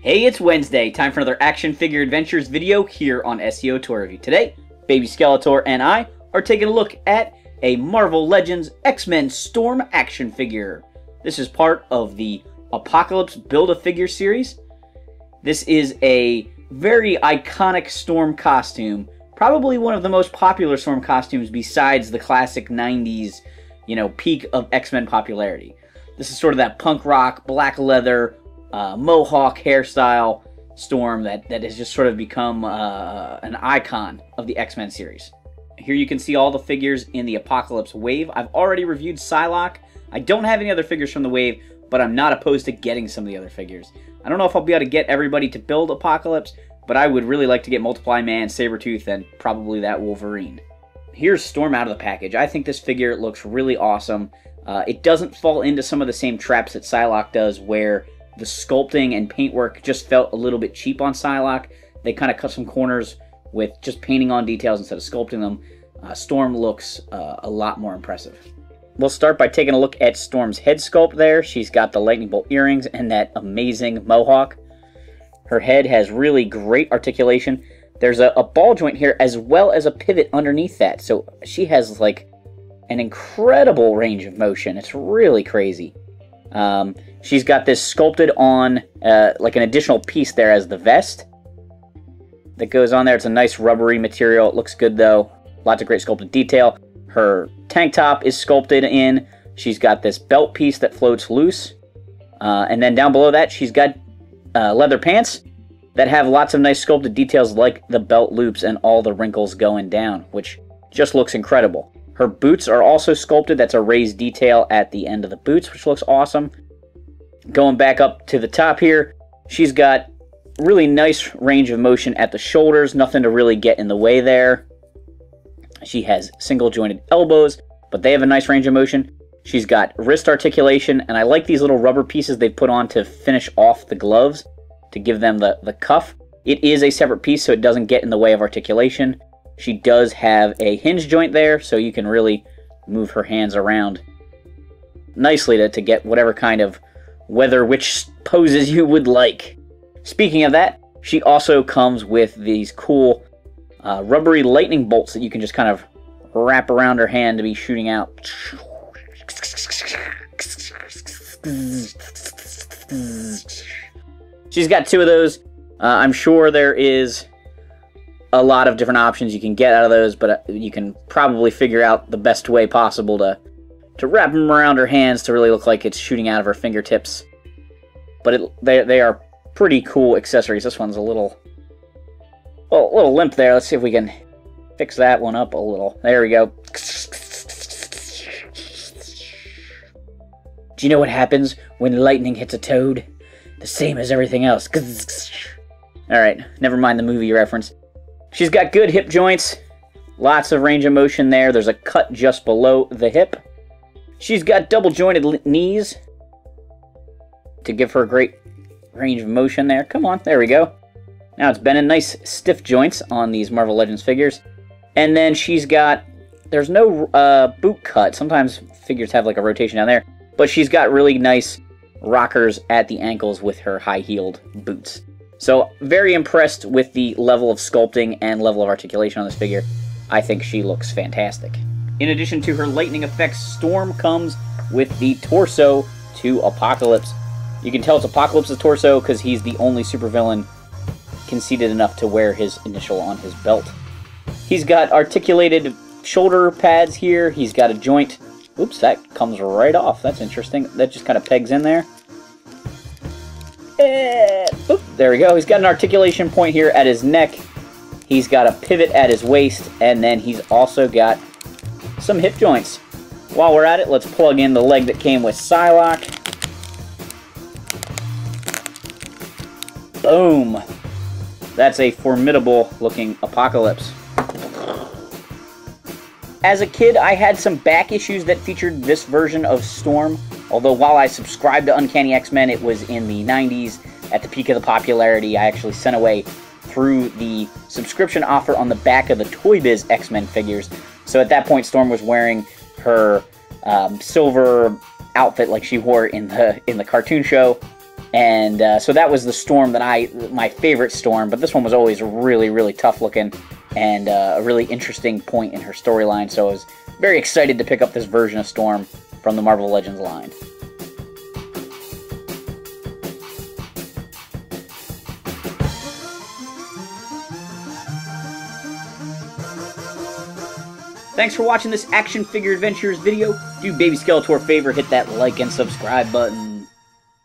Hey, it's Wednesday, time for another action figure adventures video here on SEO Toy Review. Today, Baby Skeletor and I are taking a look at a Marvel Legends X-Men Storm action figure. This is part of the Apocalypse Build-A-Figure series. This is a very iconic Storm costume, probably one of the most popular Storm costumes besides the classic 90s, peak of X-Men popularity. This is sort of that punk rock, black leather, mohawk hairstyle Storm that has just sort of become an icon of the X-Men series. Here you can see all the figures in the Apocalypse wave. I've already reviewed Psylocke. I don't have any other figures from the wave, but I'm not opposed to getting some of the other figures. I don't know if I'll be able to get everybody to build Apocalypse, but I would really like to get Multiply Man, Sabretooth, and probably that Wolverine. Here's Storm out of the package. I think this figure looks really awesome. It doesn't fall into some of the same traps that Psylocke does, where the sculpting and paintwork just felt a little bit cheap on Psylocke. They kind of cut some corners with just painting on details instead of sculpting them. Storm looks a lot more impressive. We'll start by taking a look at Storm's head sculpt there. She's got the lightning bolt earrings and that amazing mohawk. Her head has really great articulation. There's a ball joint here as well as a pivot underneath that. So she has like an incredible range of motion. It's really crazy. She's got this sculpted on like an additional piece there as the vest that goes on there. It's a nice rubbery material. It looks good though. Lots of great sculpted detail. Her tank top is sculpted in. She's got this belt piece that floats loose. And then down below that, she's got leather pants that have lots of nice sculpted details like the belt loops and all the wrinkles going down, which just looks incredible. Her boots are also sculpted. That's a raised detail at the end of the boots, which looks awesome. Going back up to the top here, she's got really nice range of motion at the shoulders. Nothing to really get in the way there. She has single jointed elbows, but they have a nice range of motion. She's got wrist articulation, and I like these little rubber pieces they put on to finish off the gloves to give them the cuff. It is a separate piece, so it doesn't get in the way of articulation. She does have a hinge joint there, so you can really move her hands around nicely to get whatever kind of weather witch poses you would like. Speaking of that, she also comes with these cool rubbery lightning bolts that you can just kind of wrap around her hand to be shooting out. She's got two of those. I'm sure there is a lot of different options you can get out of those, but you can probably figure out the best way possible to wrap them around her hands to really look like it's shooting out of her fingertips. But they are pretty cool accessories. This one's a little limp there. Let's see if we can fix that one up a little. There we go. Do you know what happens when lightning hits a toad? The same as everything else. Alright, never mind the movie reference. She's got good hip joints. Lots of range of motion there. There's a cut just below the hip. She's got double jointed knees to give her a great range of motion there. Come on, there we go. Now it's been in nice stiff joints on these Marvel Legends figures. And then she's got, there's no boot cut. Sometimes figures have like a rotation down there. But she's got really nice rockers at the ankles with her high-heeled boots. So very impressed with the level of sculpting and level of articulation on this figure. I think she looks fantastic. In addition to her lightning effects, Storm comes with the torso to Apocalypse. You can tell it's Apocalypse's torso because he's the only supervillain conceited enough to wear his initial on his belt. He's got articulated shoulder pads here. He's got a joint. Oops, that comes right off. That's interesting. That just kind of pegs in there. Oop, there we go. He's got an articulation point here at his neck. He's got a pivot at his waist, and then he's also got some hip joints. While we're at it, let's plug in the leg that came with Psylocke. Boom! That's a formidable looking Apocalypse. As a kid, I had some back issues that featured this version of Storm. Although while I subscribed to Uncanny X-Men, it was in the 90s at the peak of the popularity. I actually sent away through the subscription offer on the back of the Toy Biz X-Men figures. So at that point, Storm was wearing her silver outfit like she wore in the cartoon show. And so that was the Storm that my favorite Storm, but this one was always really, really tough looking and a really interesting point in her storyline, so I was very excited to pick up this version of Storm from the Marvel Legends line. Thanks for watching this Action Figure Adventures video. Do Baby Skeletor a favor, hit that like and subscribe button.